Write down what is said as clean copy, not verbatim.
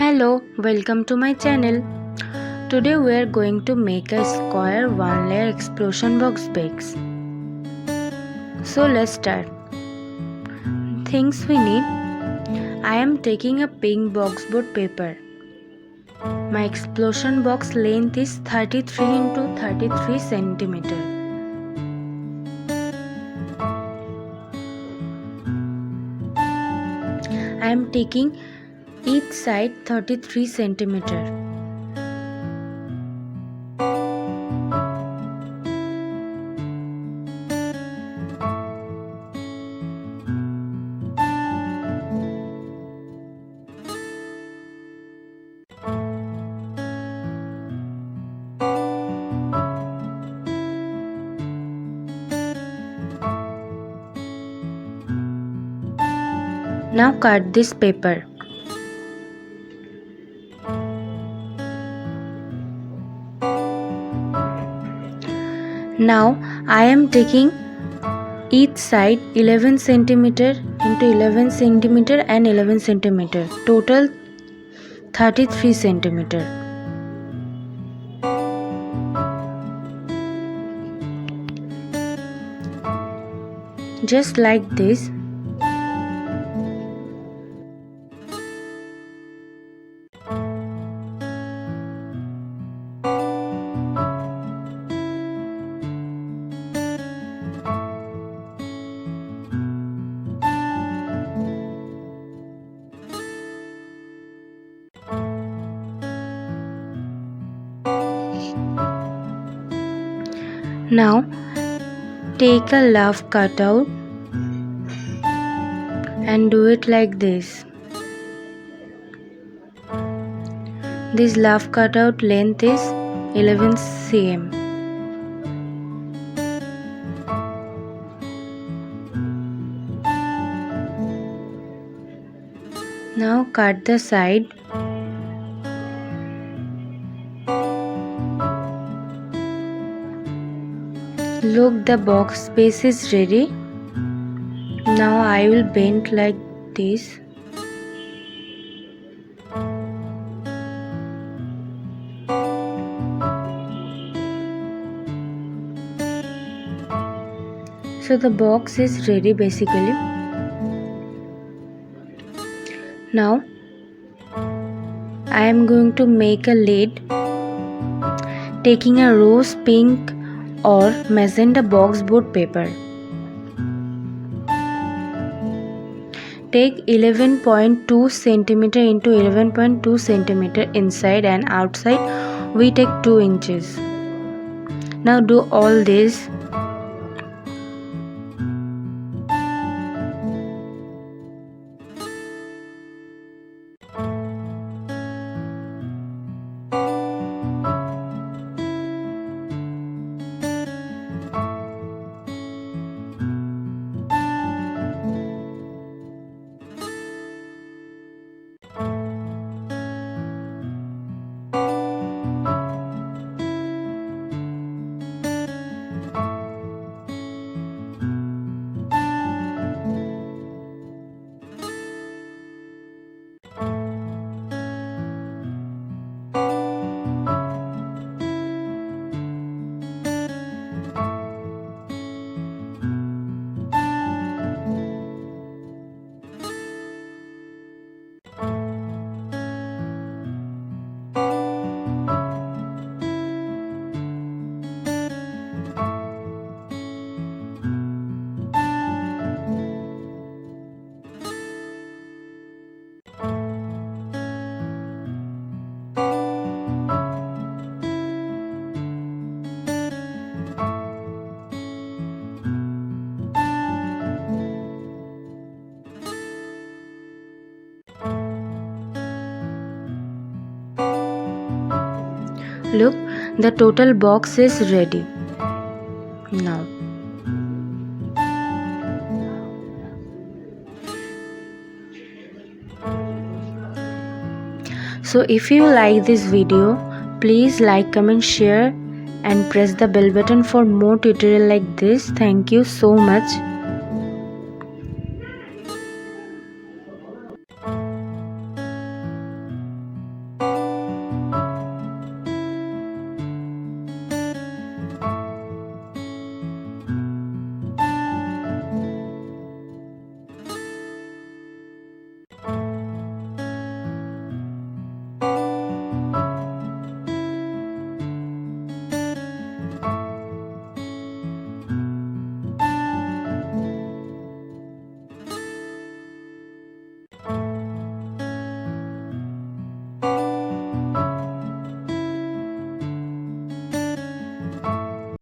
Hello, welcome to my channel. Today we are going to make a square one layer explosion box base. So let's start. Things we need. I am taking a pink boxboard paper. My explosion box length is 33 into 33 centimeter. I am taking each side 33 centimeter. Now cut this paper. Now I am taking each side 11 centimeter into 11 centimeter and 11 centimeter, total 33 centimeter. Just like this. Now take a love cutout and do it like this. This love cutout length is 11 cm. Now cut the side. Look, the box base is ready. Now I will bend like this. So the box is ready basically. Now I am going to make a lid, taking a rose pink or magenta boxboard paper. Take 11.2 cm into 11.2 cm inside and outside. We take 2 inches. Now do all this. Look, the total box is ready. Now so if you like this video, please like, comment, share and press the bell button for more tutorial like this. Thank you so much.